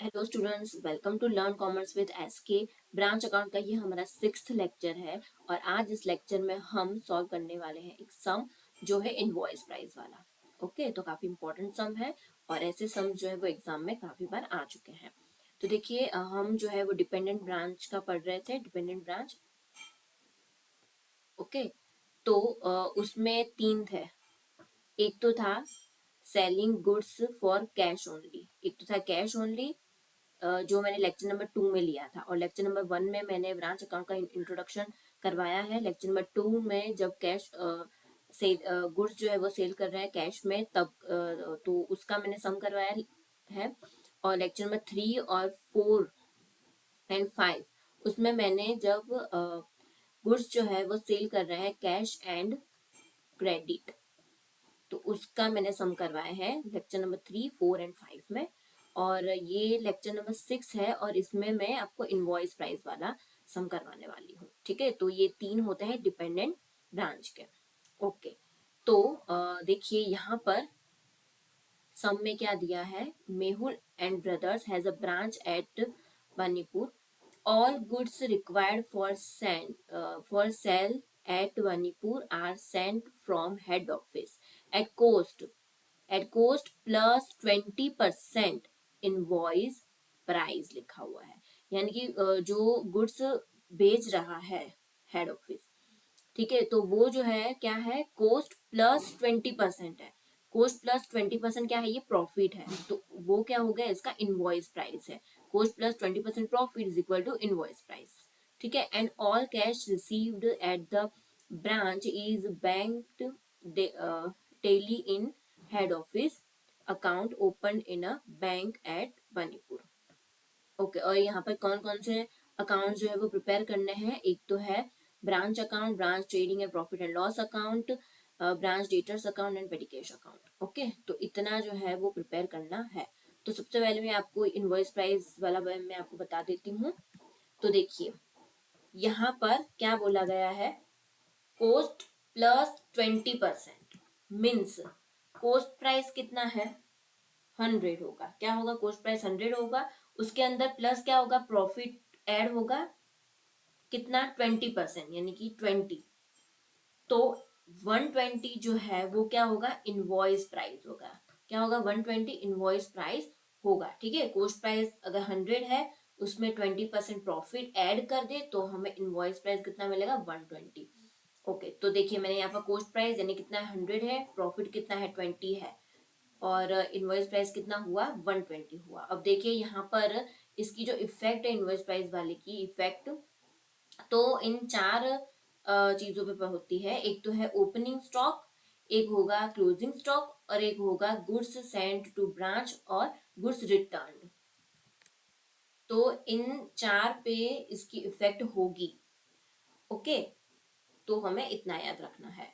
Hello students, welcome to learn commerce with SK. Branch account का ये हमारा 6th lecture है और आज इस लेक्चर में हम सॉल्व करने वाले हैं एक सम जो है इनवॉइस प्राइस वाला। ओके, तो काफी इंपॉर्टेंट सम है और ऐसे सम जो है वो एग्जाम में काफी बार आ चुके हैं। तो देखिए, हम जो है वो डिपेंडेंट ब्रांच का पढ़ रहे थे, डिपेंडेंट ब्रांच। ओके, तो उसमें 3 थे। एक तो था selling goods for cash only, एक तो था कैश ओनली, जो मैंने लेक्चर नंबर 2 में लिया था, और लेक्चर नंबर 1 में मैंने ब्रांच अकाउंट का इंट्रोडक्शन करवाया है। लेक्चर नंबर 2 में जब कैश से गुड्स जो है वो सेल कर रहे हैं कैश में, तब तो उसका मैंने सम करवाया है। और लेक्चर नंबर 3 और 4 एंड 5 उसमें मैंने जब गुड्स जो है वो सेल कर रहे हैं कैश एंड क्रेडिट, तो उसका मैंने सम करवाया है लेक्चर नंबर 3, 4 एंड 5 में। और ये लेक्चर नंबर 6 है और इसमें मैं आपको इनवॉइस प्राइस वाला सम करवाने वाली हूँ। ठीक है, तो ये 3 होते हैं डिपेंडेंट ब्रांच के। ओके, तो देखिए यहाँ पर सम में क्या दिया है। Mehul and brothers has a branch at Manipur. All goods required for sale at Vanipur are sent from head office at cost plus 20% invoice price लिखा हुआ है। यानी कि जो गुड्स बेच रहा है हेड ऑफिस, ठीक है, तो वो जो है क्या है, कोस्ट प्लस 20% है। कोस्ट प्लस 20% क्या है, ये प्रॉफिट है, तो वो क्या हो गया, इसका इनवॉइस प्राइस है। Cost plus 20% profit is equal to invoice price. ठीक है, and all cash received at the branch is banked daily in head office account open in a bank at Manipur. Okay, और यहाँ पर कौन कौन से अकाउंट जो है वो प्रिपेयर करने हैं। एक तो है branch account, branch trading and profit and loss account, branch debtors account and पेटी कैश अकाउंट। ओके, तो इतना जो है वो प्रिपेयर करना है। तो सबसे पहले मैं आपको इनवॉइस प्राइस वाला मैं आपको बता देती हूँ। तो देखिए, यहाँ पर क्या बोला गया है, cost plus 20% means cost price कितना है, 100 होगा। क्या होगा, कोस्ट प्राइस 100 होगा, उसके अंदर प्लस क्या होगा, प्रॉफिट ऐड होगा, कितना, 20%, यानी कि 20। तो 120 जो है वो क्या होगा, इनवॉइस प्राइस होगा। क्या होगा, 120 इनवॉइस प्राइस होगा। ठीक है, कोस्ट प्राइस अगर 100 है, उसमें 20% प्रॉफिट ऐड कर दे तो हमें इनवॉइस प्राइस कितना मिलेगा, 120। ओके, तो देखिए मैंने यहाँ पर कोस्ट प्राइस यानी कितना है, 100 है, प्रॉफिट कितना है, 20 है, और इनवॉइस प्राइस कितना हुआ, 120 हुआ। अब देखिए यहाँ पर इसकी जो इफेक्ट है इनवॉइस प्राइस वाले की इफेक्ट, तो इन 4 चीजों पे होती है। एक तो है ओपनिंग स्टॉक, एक होगा क्लोजिंग स्टॉक, और एक होगा गुड्स सेंट टू ब्रांच और गुड्स रिटर्न। तो इन 4 पे इसकी इफेक्ट होगी। ओके, तो हमें इतना याद रखना है।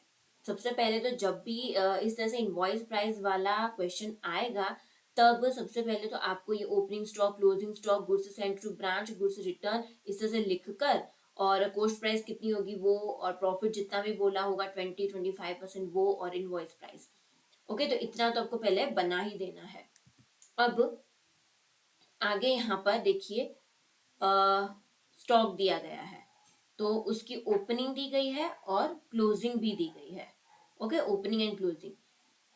सबसे पहले तो जब भी इस तरह से इनवॉइस प्राइस वाला क्वेश्चन आएगा, तब सबसे पहले तो आपको ये opening stock, closing stock, goods sent to branch, goods return इस तरह से लिखकर, और कोस्ट प्राइस कितनी होगी वो, और प्रॉफिट जितना भी बोला होगा 20-25% वो, और इनवॉइस प्राइस। ओके, तो इतना तो आपको पहले बना ही देना है। अब आगे यहाँ पर देखिए, स्टॉक दिया गया है, तो उसकी ओपनिंग दी गई है और क्लोजिंग भी दी गई है। Okay, opening and closing.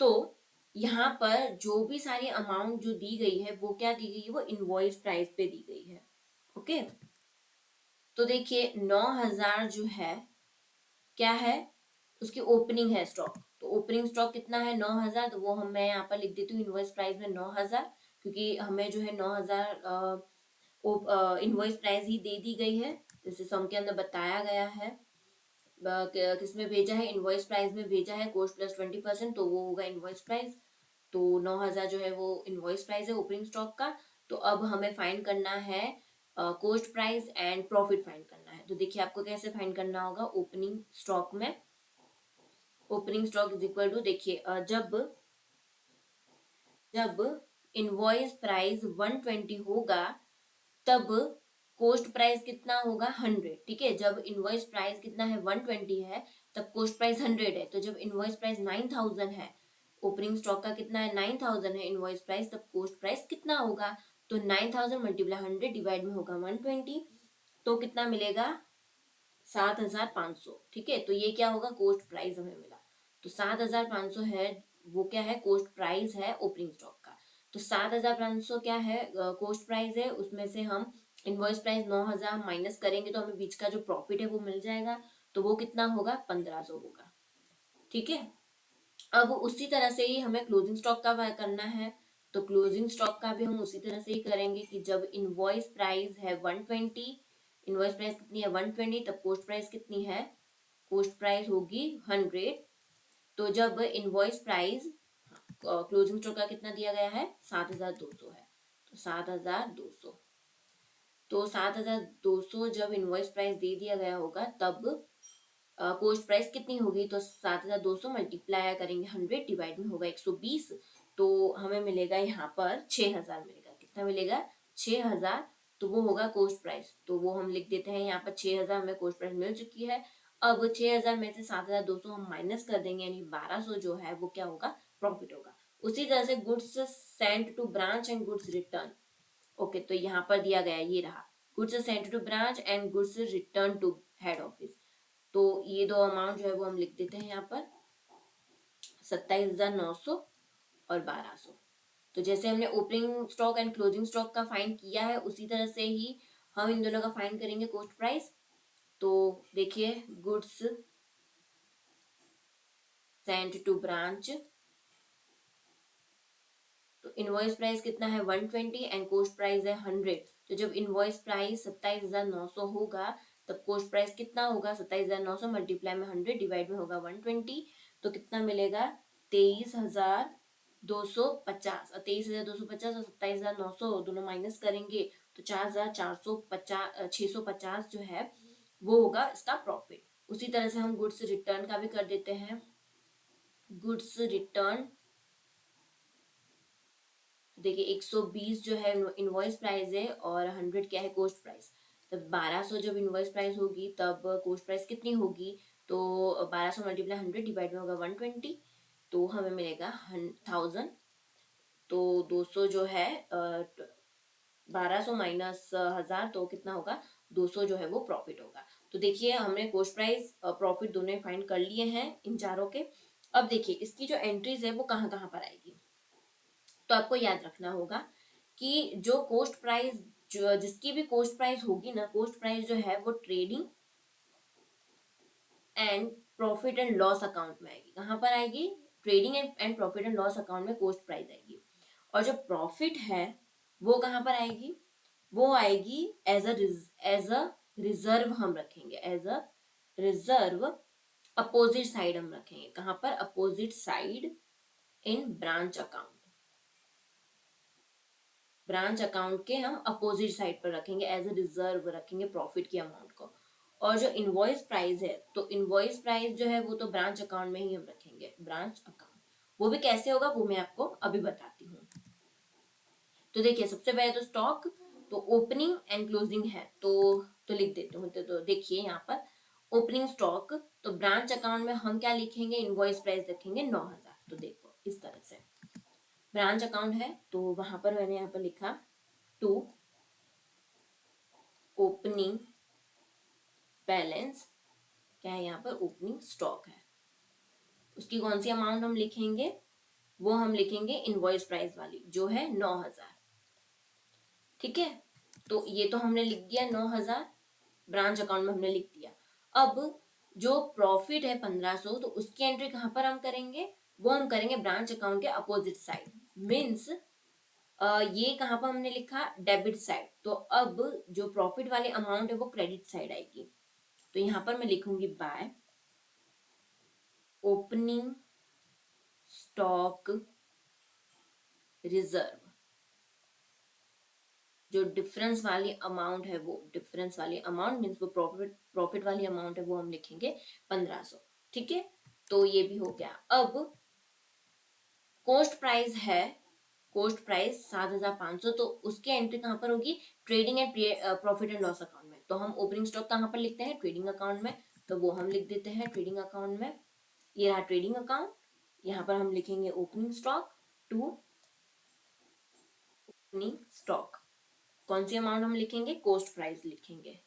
तो यहाँ पर जो भी सारी अमाउंट जो दी गई है वो क्या दी गई है, वो इनवॉइस प्राइस पे दी गई है। ओके, तो देखिए 9000 जो है क्या है, उसकी ओपनिंग है स्टॉक, तो ओपनिंग स्टॉक कितना है, 9000, तो वो हम मैं यहाँ पर लिख देती हूँ इनवॉइस प्राइस में 9000, क्योंकि हमें जो है 9000 इनवॉइस प्राइस ही दे दी गई है, जैसे सम के अंदर बताया गया है। किसमें भेजा है, इनवॉइस प्राइस में भेजा है, कोस्ट प्लस 20%, तो वो होगा इनवॉइस प्राइस। तो 9000 जो है वो इनवॉइस प्राइस है ओपनिंग स्टॉक का। तो अब हमें फाइंड करना है cost price and profit find करना है। तो देखिए आपको कैसे फाइंड करना होगा, ओपनिंग स्टॉक में, opening stock is equal to, देखिए जब जब इनवॉइस प्राइस 120 होगा, तब कोस्ट प्राइस कितना होगा, 100। ठीक है, जब इनवॉइस प्राइस कितना है, 120 है, तब कोस्ट प्राइस 100 है। तो जब इनवॉइस प्राइस 9000 है, ओपनिंग स्टॉक का कितना है, 9000 है इनवॉइस प्राइस, तब कोस्ट प्राइस कितना होगा, तो 9000 मल्टीप्लाई 100 डिवाइड में होगा 120, तो कितना मिलेगा 7500। ठीक है, तो ये क्या होगा, कोस्ट प्राइस हमें मिला। तो 7500 है, वो क्या है, कोस्ट प्राइस है ओपनिंग स्टॉक का। तो 7500 क्या है, कोस्ट प्राइस है, उसमें से हम इनवॉइस प्राइस 9000 माइनस करेंगे तो हमें बीच का जो प्रॉफिट है वो मिल जाएगा। तो वो कितना होगा, 1500 होगा। ठीक है, अब उसी तरह से ही हमें क्लोजिंग स्टॉक का करना है। तो क्लोजिंग स्टॉक का भी हम उसी तरह से ही करेंगे कि जब इनवॉइस प्राइस है 120, इनवॉइस प्राइस कितनी है 120, तब कोस्ट प्राइस कितनी है, कोस्ट प्राइस होगी 100। तो जब इनवॉइस प्राइस, क्लोजिंग स्टॉक का कितना दिया गया है 7200 है, तो 7200, तो 7200 जब इनवॉइस प्राइस दे दिया गया होगा तब कोस्ट प्राइस कितनी होगी, तो 7200 मल्टीप्लाई करेंगे 100 डिवाइड में होगा 120, तो हमें मिलेगा यहाँ पर 6000 मिलेगा। कितना मिलेगा, 6000। तो वो होगा कोस्ट प्राइस, तो वो हम लिख देते हैं यहाँ पर 6000 हमें कोस्ट प्राइस मिल चुकी है। अब 6000 में से 7200 हम माइनस कर देंगे, यानी 1200 जो है वो क्या होगा, प्रॉफिट होगा। उसी तरह से goods sent to branch and goods return. Okay, तो यहाँ पर दिया गया ये रहा, goods sent to branch and goods return to head office. तो ये दो अमाउंट जो है वो हम लिख देते हैं यहाँ पर, 27,900 और 1200। तो जैसे हमने opening stock and closing stock का फाइंड किया है, उसी तरह से ही हम इन दोनों का फाइंड करेंगे कोस्ट प्राइस। तो देखिए, गुड्स सेंट टू ब्रांच, तो इनवॉइस प्राइस कितना है 120 एंड कोस्ट प्राइस है 100। तो जब इनवॉइस प्राइस 27,900 होगा तब कोस्ट प्राइस कितना होगा, 27,900 मल्टीप्लाई में 100 डिवाइड में होगा 120, तो कितना मिलेगा 23,250। और 23,250 और 27,900 दोनों माइनस करेंगे तो 4,450, 650 जो है वो होगा इसका प्रॉफिट। उसी तरह से हम गुड्स रिटर्न का भी कर देते हैं। गुड्स रिटर्न, देखिए 120 जो है इनवॉइस प्राइस है और 100 क्या है, कोस्ट प्राइस। तब 1200 जब इनवॉइस प्राइस होगी तब कोस्ट प्राइस कितनी होगी, तो 1200 मल्टीप्लाई 100 डिवाइड में होगा 120, तो हमें मिलेगा 1000। तो 200 जो है 1200 माइनस 1000, तो कितना होगा 200 जो है वो प्रॉफिट होगा। तो देखिए हमने कोस्ट प्राइस प्रॉफिट दोनों फाइंड कर लिए हैं इन चारों के। अब देखिए इसकी जो एंट्रीज है वो कहाँ कहाँ पर आएगी। तो आपको याद रखना होगा कि जो कोस्ट प्राइस, जो जिसकी भी कोस्ट प्राइस होगी ना, कोस्ट प्राइस जो है वो trading and profit and loss account में आएगी। कहाँ पर आएगी, trading and profit and loss account में कोस्ट प्राइस आएगी। और जो प्रॉफिट है वो कहाँ पर आएगी, वो आएगी एज अ रिजर्व हम रखेंगे, as a reserve opposite side हम रखेंगे। कहाँ पर, opposite side in branch account. Branch account के हम अपोजिट साइड पर रखेंगे, एज अ रिजर्व रखेंगे प्रॉफिट की अमाउंट को। और जो इनवॉइस प्राइस है, तो इनवॉइस प्राइस जो है वो तो ब्रांच अकाउंट में ही हम रखेंगे, ब्रांच अकाउंट। वो भी कैसे होगा वो मैं आपको अभी बताती हूँ। तो देखिए सबसे पहले तो स्टॉक, तो ओपनिंग एंड क्लोजिंग है, तो लिख देते हूँ। तो देखिए यहाँ पर ओपनिंग स्टॉक, तो ब्रांच अकाउंट में हम क्या लिखेंगे, इनवॉइस प्राइस रखेंगे 9000। तो देखो इस तरह से ब्रांच अकाउंट है, तो वहां पर मैंने यहाँ पर लिखा टू ओपनिंग बैलेंस, क्या है यहाँ पर, ओपनिंग स्टॉक है। उसकी कौन सी अमाउंट हम लिखेंगे, वो हम लिखेंगे इनवॉइस प्राइस वाली जो है 9000। ठीक है, तो ये तो हमने लिख दिया 9000, ब्रांच अकाउंट में हमने लिख दिया। अब जो प्रॉफिट है 1500, तो उसकी एंट्री कहाँ पर हम करेंगे, वो हम करेंगे ब्रांच अकाउंट के अपोजिट साइड। मीन्स ये कहाँ पर हमने लिखा, डेबिट साइड। तो अब जो प्रॉफिट वाली अमाउंट है वो क्रेडिट साइड आएगी। तो यहाँ पर मैं लिखूंगी बाय ओपनिंग स्टॉक रिजर्व। जो डिफरेंस वाली अमाउंट है, वो डिफरेंस वाली अमाउंट मीन्स वो प्रॉफिट वाली अमाउंट है, वो हम लिखेंगे 1500। ठीक है, तो ये भी हो गया। अब कोस्ट प्राइस है, कोस्ट प्राइस 7500, तो उसकी एंट्री कहाँ पर होगी, trading and profit and loss account में। तो हम ओपनिंग स्टॉक कहाँ पर लिखते हैं, ट्रेडिंग अकाउंट में। तो वो हम लिख देते हैं ट्रेडिंग अकाउंट में। ये रहा ट्रेडिंग अकाउंट, यहाँ पर हम लिखेंगे opening stock to opening stock. कौन सी अमाउंट हम लिखेंगे, कोस्ट प्राइस लिखेंगे,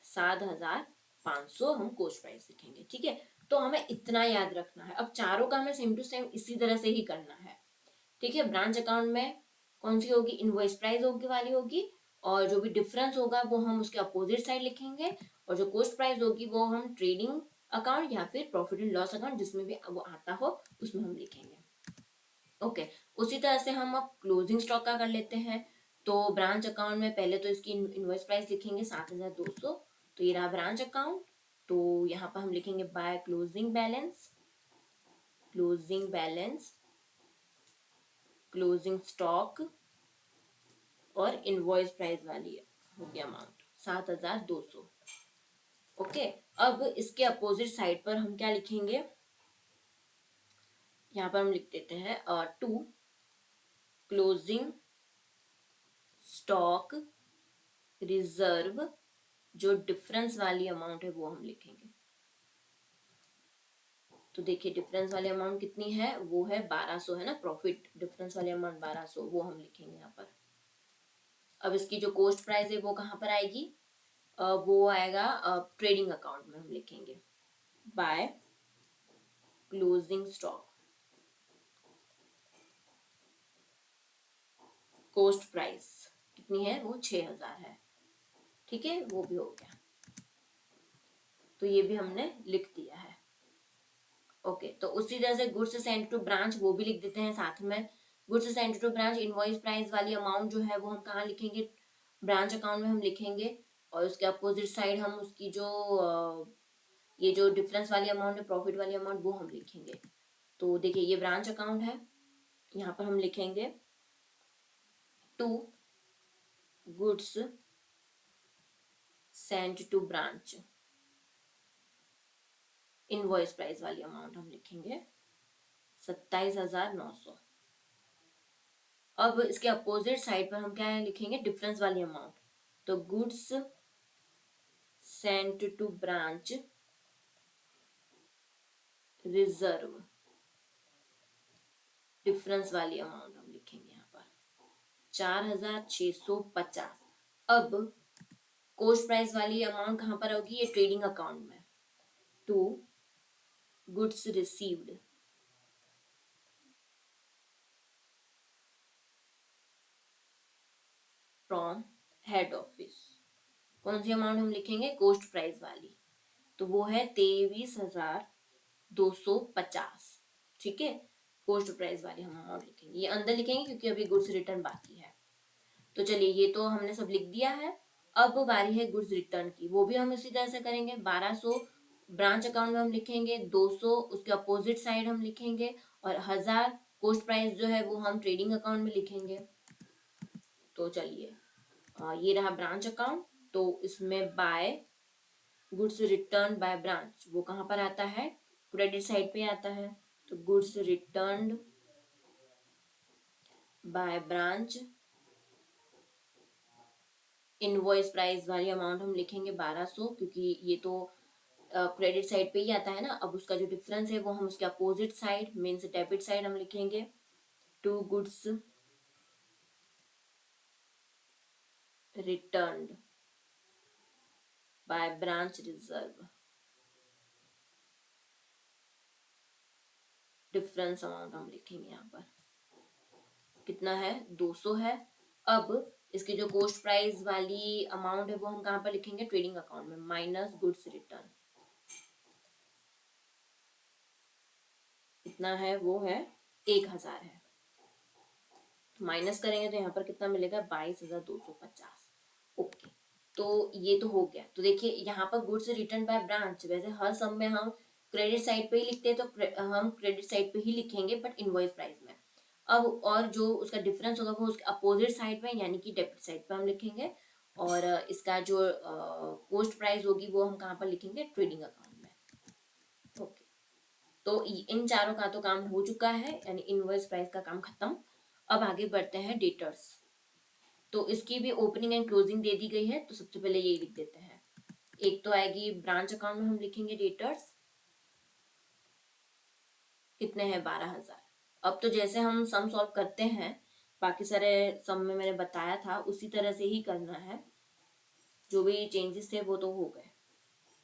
7,500 हम कोस्ट प्राइस लिखेंगे। ठीक है, तो हमें इतना याद रखना है। अब चारों का हमें सेम टू सेम इसी तरह से ही करना है। ठीक है, ब्रांच अकाउंट में कौन सी होगी, इनवॉइस प्राइस होगी वाली होगी, और जो भी डिफरेंस होगा वो हम उसके अपोजिट साइड लिखेंगे, और जो कोस्ट प्राइस होगी वो हम ट्रेडिंग अकाउंट या फिर प्रॉफिट एंड लॉस अकाउंट जिसमें भी वो आता हो उसमें हम लिखेंगे। ओके, उसी तरह से हम अब क्लोजिंग स्टॉक का कर लेते हैं। तो ब्रांच अकाउंट में पहले तो इसकी इनवॉइस प्राइस लिखेंगे 7,200, तो ये रहा ब्रांच अकाउंट। तो यहाँ पर हम लिखेंगे by closing balance, closing balance, closing stock और इनवॉइस प्राइस वाली होगी अमाउंट 7,200। ओके, अब इसके अपोजिट साइड पर हम क्या लिखेंगे, यहाँ पर हम लिख देते हैं टू क्लोजिंग स्टॉक रिजर्व, जो डिफरेंस वाली अमाउंट है वो हम लिखेंगे। तो देखिए डिफरेंस वाली अमाउंट कितनी है, वो है 1200 है ना, प्रॉफिट डिफरेंस वाली अमाउंट 1200, वो हम लिखेंगे यहाँ पर। अब इसकी जो कोस्ट प्राइस है वो कहाँ पर आएगी, वो आएगा ट्रेडिंग अकाउंट में हम लिखेंगे by closing stock, coast price कितनी है, वो 6,000 है। ठीक है, वो भी हो गया, तो ये भी हमने लिख दिया है। ओके, तो उसी तरह से गुड्स सेंड टू ब्रांच वो भी लिख देते हैं साथ में। Goods send to branch invoice price वाली अमाउंट जो है वो हम कहाँ लिखेंगे, ब्रांच अकाउंट में हम लिखेंगे, और उसके अपोजिट साइड हम उसकी जो ये जो डिफरेंस वाली अमाउंट है, प्रॉफिट वाली अमाउंट, वो हम लिखेंगे। तो देखिए ये ब्रांच अकाउंट है, यहाँ पर हम लिखेंगे to goods send to branch, invoice price वाली अमाउंट हम लिखेंगे 27,900। अब इसके अपोजिट साइड पर हम क्या लिखेंगे, डिफरेंस वाली अमाउंट, तो goods sent to branch reserve, difference वाली अमाउंट हम लिखेंगे यहाँ पर 4,650। अब कोस्ट प्राइस वाली अमाउंट कहां पर होगी, ये ट्रेडिंग अकाउंट में, to goods received from head office. कौन सी अमाउंट हम लिखेंगे, कोस्ट प्राइस वाली, तो वो है 23,250। ठीक है, पोस्ट प्राइस वाली हम अमाउंट लिखेंगे, ये अंदर लिखेंगे क्योंकि अभी गुड्स रिटर्न बाकी है। तो चलिए ये तो हमने सब लिख दिया है। अब बारी है गुड्स रिटर्न की, वो भी हम इसी तरह से करेंगे। 1200 ब्रांच अकाउंट में हम लिखेंगे, 200 उसके अपोजिट साइड हम लिखेंगे, और 1000 पोस्ट प्राइस जो है वो हम ट्रेडिंग अकाउंट में लिखेंगे। तो चलिए ये रहा ब्रांच अकाउंट, तो इसमें by goods return by branch वो कहां पर आता है, क्रेडिट साइड पे आता है। तो goods return by branch, invoice price वाली अमाउंट हम लिखेंगे 1200, क्योंकि ये तो क्रेडिट साइड पे ही आता है ना। अब उसका जो डिफरेंस है वो हम उसके opposite side, means debit side हम लिखेंगे, to goods return by branch reserve, difference amount हम लिखेंगे यहाँ पर कितना है, 200 है। अब इसकी जो कोस्ट प्राइस वाली अमाउंट है वो हम कहां पर लिखेंगे, ट्रेडिंग अकाउंट में, माइनस गुड्स रिटर्न, कितना है, वो है 1,000 है। तो माइनस करेंगे तो यहाँ पर कितना मिलेगा, 22,250। ओके, तो ये तो हो गया। तो देखिए यहाँ पर गुड्स रिटर्न बाय ब्रांच, वैसे हर सम में हम क्रेडिट साइड पे ही लिखते हैं, तो हम क्रेडिट साइड पे ही लिखेंगे, बट इनवॉइस प्राइस में। अब और जो उसका डिफरेंस होगा वो उसके अपोजिट साइड में, यानी कि डेबिट साइड पे हम लिखेंगे, और इसका जो कोस्ट प्राइस होगी वो हम कहाँ पर लिखेंगे, ट्रेडिंग अकाउंट में। ओके, तो इन चारों का तो काम हो चुका है, यानी इनवॉइस प्राइस का काम खत्म। अब आगे बढ़ते हैं डेटर्स। तो इसकी भी ओपनिंग एंड क्लोजिंग दे दी गई है, तो सबसे पहले यही लिख देते हैं। एक तो आएगी ब्रांच अकाउंट में हम लिखेंगे डेटर्स, कितने हैं, 12,000। अब तो जैसे हम सम सॉल्व करते हैं, बाकी सारे सम में मैंने बताया था उसी तरह से ही करना है, जो भी चेंजेस थे वो तो हो गए।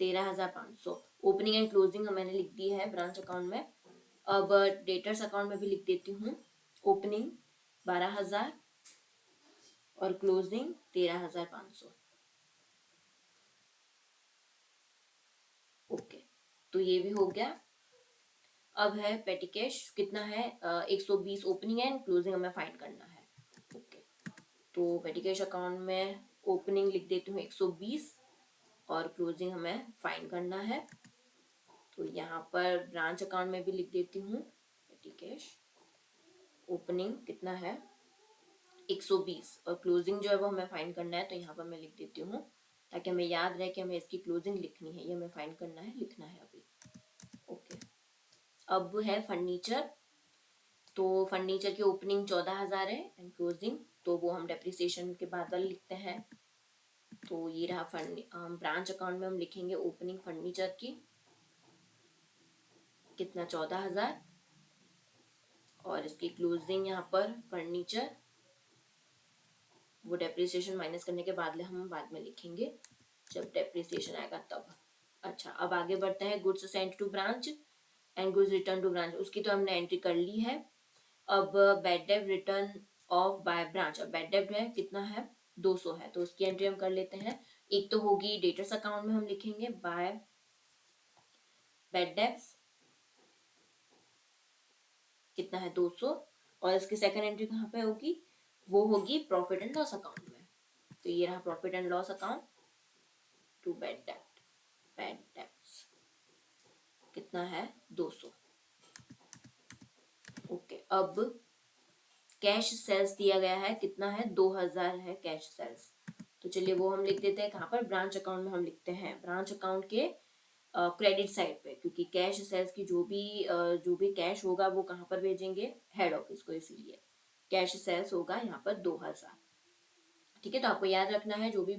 13,500 ओपनिंग एंड क्लोजिंग मैंने लिख दी है ब्रांच अकाउंट में। अब डेटर्स अकाउंट में भी लिख देती हूँ, ओपनिंग 12,000 और क्लोजिंग 13,500। ओके, तो ये भी हो गया। अब है पेटी कैश, कितना है 120 ओपनिंग एंड क्लोजिंग हमें फाइंड करना है। ओके, तो पेटी कैश अकाउंट में ओपनिंग लिख देती हूँ 120 और क्लोजिंग हमें फाइंड करना है। तो यहाँ पर ब्रांच अकाउंट में भी लिख देती हूँ पेटी कैश, ओपनिंग कितना है 120 और क्लोजिंग जो है वो हमें फाइंड करना है। तो यहाँ पर मैं लिख देती हूँ ताकि हमें याद रहे कि हमें इसकी क्लोजिंग लिखनी है, ये हमें फाइंड करना है, लिखना है अभी। ओके, अब है फर्नीचर। तो फर्नीचर की ओपनिंग 14,000 है एंड क्लोजिंग, तो वो हम डेप्रिसिएशन के बाद वाले लिखते हैं। तो ये रहा ब्रांच अकाउंट में हम लिखेंगे ओपनिंग फर्नीचर की कितना 14,000 और इसकी क्लोजिंग यहाँ पर फर्नीचर वो डेप्रिसिएशन माइनस करने के बाद हम बाद में लिखेंगे जब डेप्रिसिएशन आएगा तब। अच्छा, अब आगे बढ़ते हैं goods sent to branch and goods return to branch, उसकी तो हमने एंट्री कर ली है। अब बैड डेब्ट रिटर्न ऑफ बाय ब्रांच, अब बैड डेब्ट है कितना है 200 है, तो उसकी एंट्री हम कर लेते हैं। एक तो होगी डेटर्स अकाउंट में हम लिखेंगे बाय बैड डेब्ट्स कितना है 200 और इसकी सेकंड एंट्री कहाँ पे होगी, वो होगी प्रॉफिट एंड लॉस अकाउंट में। तो ये रहा profit and loss account to bad डेब्ट, बैड डेब्ट्स कितना है 200। ओके, अब कैश सेल्स दिया गया है कितना है 2,000 है कैश सेल्स। तो चलिए वो हम लिख देते हैं कहाँ पर, ब्रांच अकाउंट में हम लिखते हैं ब्रांच अकाउंट के क्रेडिट साइड पे, क्योंकि कैश सेल्स की जो भी कैश होगा वो कहाँ पर भेजेंगे हेड ऑफिस को, इसीलिए कैश सेल्स होगा यहाँ पर 2,000। ठीक है, तो आपको याद रखना है जो भी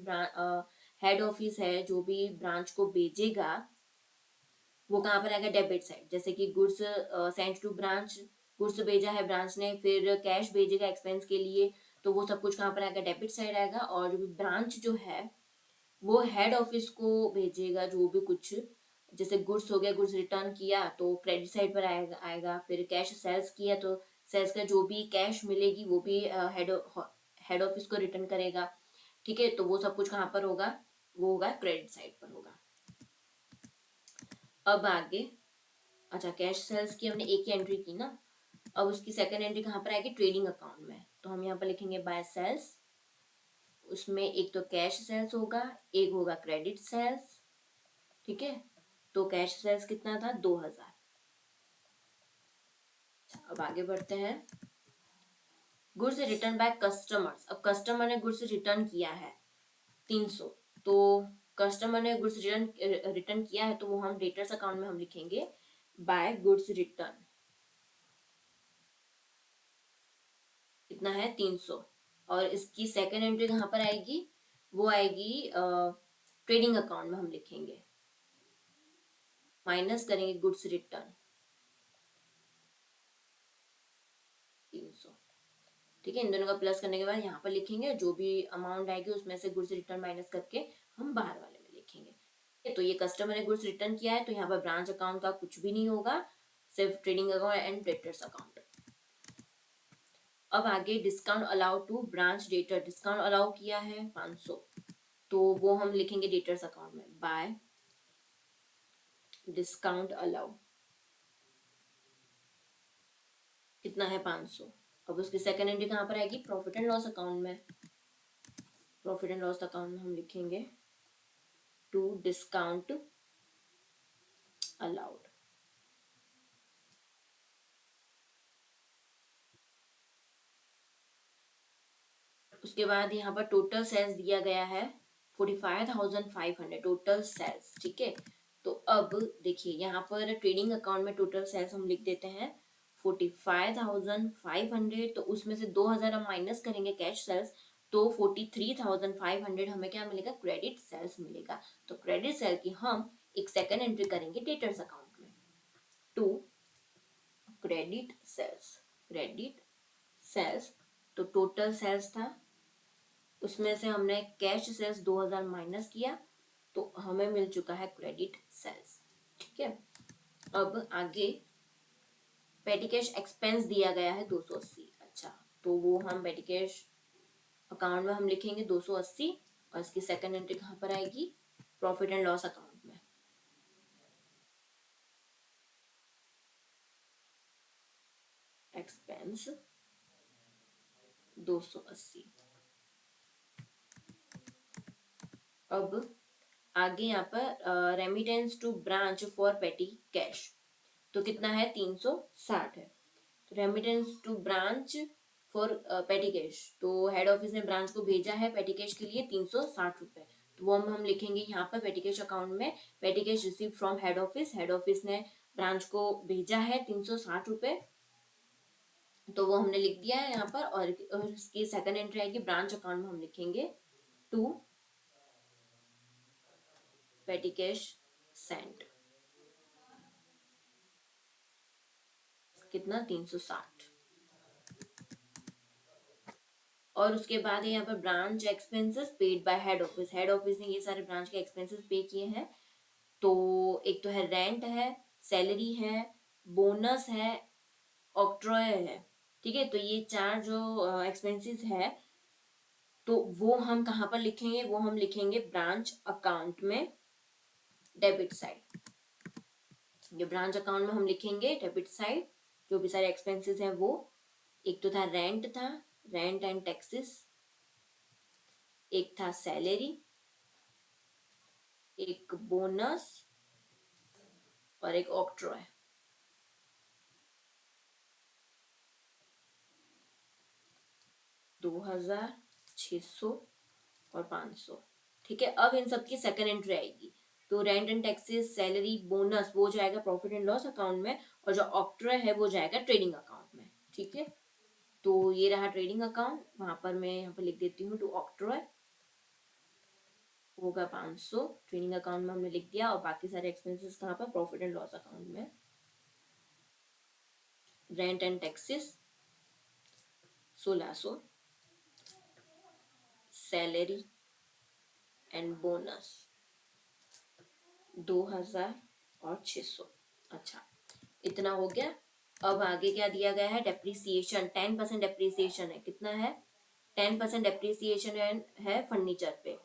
हेड ऑफिस है जो भी ब्रांच को भेजेगा वो कहाँ पर आएगा डेबिट साइड। जैसे कि goods sent to branch, goods भेजा है ब्रांच ने, फिर कैश भेजेगा एक्सपेंस के लिए, तो वो सब कुछ कहाँ पर आएगा डेबिट साइड आएगा। और जो भी ब्रांच जो है वो हेड ऑफिस को भेजेगा जो भी कुछ, जैसे गुड्स हो गया गुड्स रिटर्न किया तो क्रेडिट साइड पर आएगा, फिर कैश सेल्स किया तो सेल्स का जो भी कैश मिलेगी वो भी हेड ऑफिस को रिटर्न करेगा। ठीक है, तो वो सब कुछ कहाँ पर होगा, वो होगा क्रेडिट साइड पर होगा। अब आगे, अच्छा कैश सेल्स की हमने एक ही एंट्री की ना, अब उसकी सेकंड एंट्री कहाँ पर आएगी ट्रेडिंग अकाउंट में। तो हम यहाँ पर लिखेंगे बाय सेल्स, उसमें एक तो कैश सेल्स होगा, एक होगा क्रेडिट सेल्स। ठीक है, तो कैश सेल्स कितना था 2,000। अब आगे बढ़ते हैं, गुड्स रिटर्न बाय कस्टमर्स। अब कस्टमर ने गुड्स रिटर्न किया है 300, तो कस्टमर ने गुड्स रिटर्न किया है तो वो हम डेटर्स अकाउंट में हम लिखेंगे बाय गुड्स रिटर्न कितना है 300 और इसकी सेकंड एंट्री कहाँ पर आएगी, वो आएगी ट्रेडिंग अकाउंट में हम लिखेंगे, माइनस करेंगे गुड्स रिटर्न 300। ठीक है, इन दोनों का प्लस करने के बाद यहाँ पर लिखेंगे जो भी अमाउंट आएगी उसमें से गुड्स रिटर्न माइनस करके हम बाहर वाले में लिखेंगे। तो ये कस्टमर ने गुड्स रिटर्न किया है तो यहाँ पर ब्रांच अकाउंट का कुछ भी नहीं होगा, सिर्फ trading account and debtors account. अब आगे discount allow to branch debtor, discount allow किया है 500, तो वो हम लिखेंगे डेटर्स अकाउंट में बाय डिस्काउंट अलाउ कितना है 500। अब उसकी सेकंड एंट्री कहाँ पर आएगी प्रॉफिट एंड लॉस अकाउंट में, प्रॉफिट एंड लॉस अकाउंट में हम लिखेंगे टू डिस्काउंट अलाउड। उसके बाद यहाँ पर टोटल सेल्स दिया गया है 45,500 टोटल सेल्स। ठीक है, तो अब देखिए यहाँ पर ट्रेडिंग अकाउंट में टोटल सेल्स हम लिख देते हैं 45,500, तो उसमें से 2,000 हम माइनस करेंगे कैश सेल्स, तो 43,500 हमें क्या मिलेगा क्रेडिट सेल्स मिलेगा। तो क्रेडिट सेल की हम एक सेकंड एंट्री करेंगे डेटर्स अकाउंट में to credit sales, credit sales तो टोटल सेल्स था, उसमें से हमने कैश सेल्स 2000 माइनस किया, तो हमें मिल चुका है क्रेडिट सेल्स। ठीक है, अब आगे पेटी कैश एक्सपेंस दिया गया है 280। अच्छा, तो वो हम पेटी कैश अकाउंट में हम लिखेंगे 280, और इसकी सेकंड एंट्री कहाँ पर आएगी, प्रॉफिट एंड लॉस अकाउंट में। एक्सपेंस 280। अब आगे यहाँ पर remittance to branch for petty cash, तो कितना है, 360 है। तो remittance to branch for petty cash, तो हेड ऑफिस ने ब्रांच को भेजा है पेटी कैश के लिए 360 रुपए, तो वो हम लिखेंगे यहाँ पर पेटी कैश अकाउंट में, पेटी cash receive from head office, head office ने ब्रांच को भेजा है 360 रुपए, तो वो हमने लिख दिया है यहाँ पर। और इसकी सेकंड एंट्री आएगी ब्रांच अकाउंट में, हम लिखेंगे टू पेटी कैश सेंट, कितना, 360। और उसके बाद यहाँ पर branch expenses paid by head office, head office ने ये सारे ब्रांच के एक्सपेंसेस पे किए हैं। तो एक तो है रेंट है, सैलरी है, बोनस है, ऑक्ट्रॉय है। ठीक है, तो ये चार जो एक्सपेंसेस है, तो वो हम कहाँ पर लिखेंगे, वो हम लिखेंगे ब्रांच अकाउंट में, डेबिट साइड। ये ब्रांच अकाउंट में हम लिखेंगे डेबिट साइड, जो भी सारे एक्सपेंसेस हैं वो। एक तो था रेंट, था रेंट एंड टैक्सेस, एक था सैलरी, एक बोनस, और एक ऑक्ट्रॉय। $2600 और 500। ठीक है, अब इन सबकी सेकंड एंट्री आएगी, तो rent and taxes, salary, bonus वो जाएगा प्रॉफिट एंड लॉस अकाउंट में, और जो ऑक्ट्रॉय है वो जाएगा ट्रेडिंग अकाउंट में। ठीक है, तो ये रहा ट्रेडिंग अकाउंट, वहां पर मैं यहाँ पर लिख देती हूँ टू ऑक्ट्रॉय, होगा 500, ट्रेडिंग अकाउंट में हमने लिख दिया, और बाकी सारे एक्सपेंसेस कहाँ पर, प्रॉफिट एंड लॉस अकाउंट में। Rent and taxes 1600, salary and bonus 2600। अच्छा, इतना हो गया। अब आगे क्या दिया गया है, डेप्रीसिएशन 10% डेप्रीसिएशन है, कितना है, 10% डेप्रीसिएशन है फर्नीचर पे।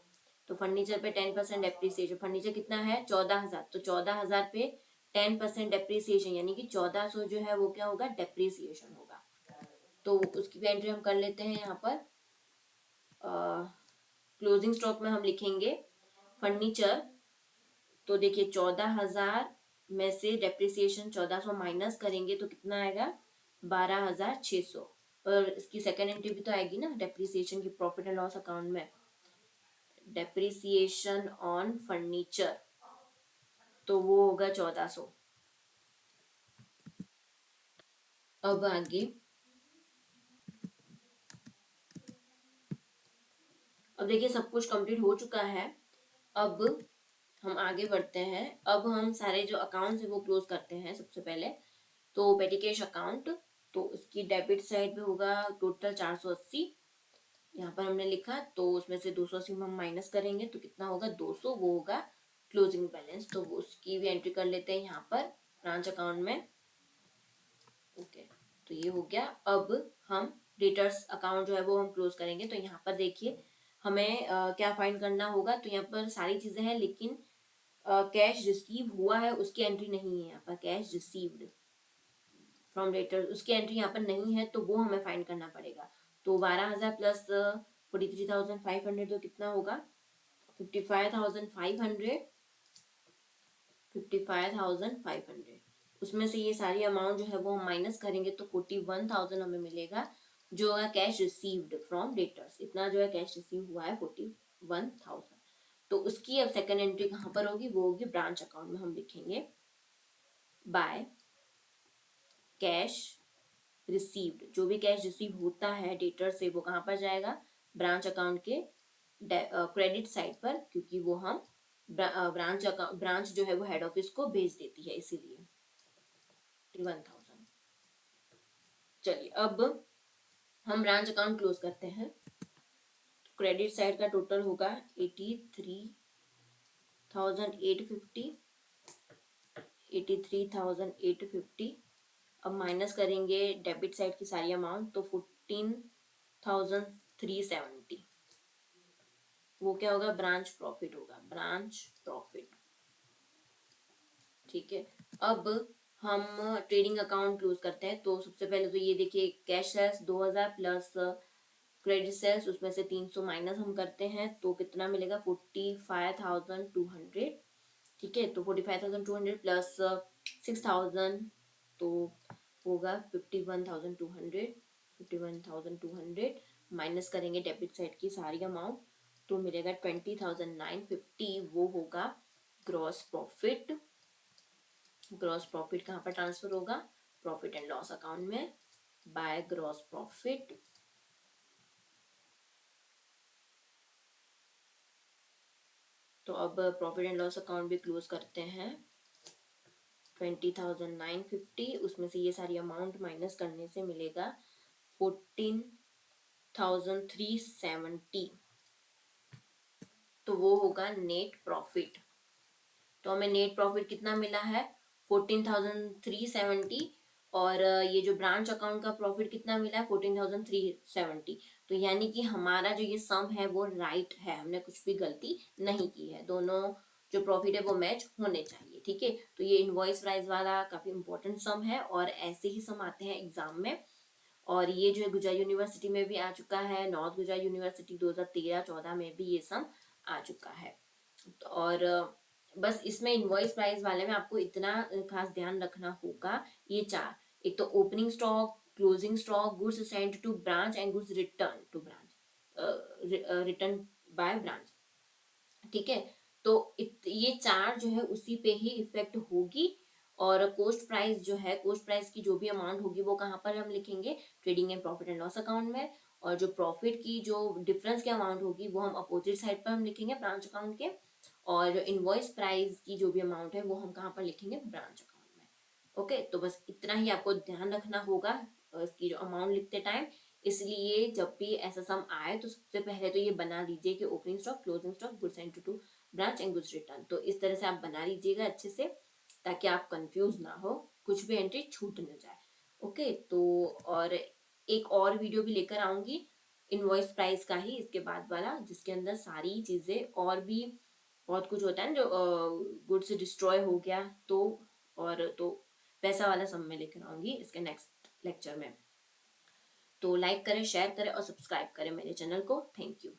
तो फर्नीचर पे 10% डेप्रीसिएशन, फर्नीचर कितना है, 14,000, तो 14,000 पे 10% डेप्रीसिएशन, यानी कि 1400 जो है वो क्या होगा, डेप्रीसिएशन होगा। तो उसकी भी एंट्री हम कर लेते हैं यहाँ पर। क्लोजिंग स्टॉक में हम लिखेंगे फर्नीचर, तो देखिए 14,000 में से डेप्रिसिएशन 1400 माइनस करेंगे तो कितना आएगा, 12,600। और इसकी सेकेंड एंट्री भी तो आएगी ना डेप्रिसिएशन की, प्रॉफिट एंड लॉस अकाउंट में, डेप्रिसिएशन ऑन फर्नीचर, तो वो होगा 1400। अब आगे, अब देखिए सब कुछ कंप्लीट हो चुका है। अब हम आगे बढ़ते हैं, अब हम सारे जो अकाउंट्स है वो क्लोज करते हैं। सबसे पहले तो पेटी कैश अकाउंट, तो उसकी डेबिट साइड पे होगा टोटल 480, यहाँ पर हमने लिखा, तो उसमें से 280 हम माइनस करेंगे तो कितना होगा, 200, वो होगा क्लोजिंग बैलेंस, तो उसकी भी एंट्री कर लेते हैं यहाँ पर ब्रांच अकाउंट में। ओके, तो ये हो गया। अब हम डेटर्स अकाउंट जो है वो हम क्लोज करेंगे, तो यहाँ पर देखिए हमें क्या फाइंड करना होगा, तो यहाँ पर सारी चीजें हैं, लेकिन कैश रिसीव हुआ है उसकी एंट्री नहीं है, यहाँ पर कैश रिसीव्ड फ्रॉम डेटर उसकी एंट्री यहाँ पर नहीं है, तो वो हमें फाइंड करना पड़ेगा। तो 12,000 प्लस 43,500, तो कितना होगा, 55,500, 55,500। उसमें से ये सारी अमाउंट जो है वो हम माइनस करेंगे तो 41,000 हमें मिलेगा, जो है कैश रिसीव्ड फ्रॉम डेटर्स। इतना जो है कैश रिसीव हुआ है 41,000। तो उसकी अब सेकंड एंट्री कहाँ पर होगी, वो होगी ब्रांच अकाउंट में, हम लिखेंगे बाय कैश रिसीव्ड, जो भी कैश रिसीव होता है डेटर से वो कहाँ पर जाएगा, ब्रांच अकाउंट के क्रेडिट साइड पर, क्योंकि वो हम ब्रांच जो है वो हेड ऑफिस को भेज देती है, इसीलिए 51,000। चलिए, अब हम ब्रांच अकाउंट क्लोज करते हैं। क्रेडिट साइड का टोटल होगा 83,850, 83,850। अब माइनस करेंगे डेबिट साइड की सारी अमाउंट, तो 14,370। वो क्या होगा, ब्रांच प्रॉफिट होगा, ब्रांच प्रॉफिट। ठीक है, अब हम ट्रेडिंग अकाउंट क्लोज करते हैं। तो सबसे पहले तो ये देखिए, cash sales 2000 plus credit sales, उसमें से 300 माइनस हम करते हैं तो कितना मिलेगा, 45,200। ठीक है, तो 45,200 प्लस 6,000 तो होगा 51,200। 51,200 माइनस करेंगे डेबिट साइड की सारी अमाउंट, तो मिलेगा 20,950। वो होगा ग्रॉस प्रॉफिट। ग्रॉस प्रॉफिट कहाँ पर ट्रांसफर होगा, प्रॉफिट एंड लॉस अकाउंट में, बाय ग्रॉस प्रॉफिट। तो अब प्रॉफिट एंड लॉस अकाउंट भी क्लोज करते हैं। 20,950, उसमें से ये सारी अमाउंट माइनस करने से मिलेगा 14,370। तो वो होगा नेट प्रॉफिट। तो हमें नेट प्रॉफिट कितना मिला है, 14,370। और ये जो ब्रांच अकाउंट का प्रॉफिट कितना मिला है, 14,370। तो यानी कि हमारा जो ये सम है वो राइट है, हमने कुछ भी गलती नहीं की है, दोनों जो प्रॉफिट है वो मैच होने चाहिए। ठीक है, तो ये इनवॉइस प्राइस वाला काफी इंपॉर्टेंट सम है, और ऐसे ही सम आते हैं एग्जाम में। और ये जो है गुजरात यूनिवर्सिटी में भी आ चुका है, नॉर्थ गुजरात यूनिवर्सिटी 2013-14 में भी ये सम आ चुका है। और बस इसमें इनवॉइस प्राइस वाले में आपको इतना खास ध्यान रखना होगा, ये चार, एक तो opening stock, closing stock, goods sent to branch and goods return to branch, return by branch. ठीक है, तो ये चार जो है उसी पे ही इफेक्ट होगी। और कोस्ट प्राइस जो है, कोस्ट प्राइस की जो भी अमाउंट होगी वो कहाँ पर हम लिखेंगे, trading and profit and loss account में। और जो प्रॉफिट की जो डिफरेंस की अमाउंट होगी वो हम अपोजिट साइड पर हम लिखेंगे, ब्रांच अकाउंट के। और जो इनवॉइस प्राइस की जो भी अमाउंट है वो हम कहाँ पर लिखेंगे, ब्रांच अकाउंट में। ओके, तो बस इतना ही आपको ध्यान रखना होगा इसकी जो अमाउंट लिखते टाइम। इसलिए जब भी ऐसा सम आए तो सबसे पहले तो ये बना लीजिए कि opening stock, closing stock, goods and to branch and goods return. तो इस तरह से आप बना लीजिएगा अच्छे से, ताकि आप कंफ्यूज ना हो, कुछ भी एंट्री छूट न जाए। ओके, तो और एक और वीडियो भी लेकर आऊंगी इनवॉइस प्राइस का ही इसके बाद वाला, जिसके अंदर सारी चीजें और भी बहुत कुछ होता है ना, जो गुड्स डिस्ट्रॉय हो गया तो, और तो पैसा वाला सब मैं लेकर आऊंगी इसके नेक्स्ट लेक्चर में। तो लाइक करें, शेयर करें और सब्सक्राइब करें मेरे चैनल को। Thank you.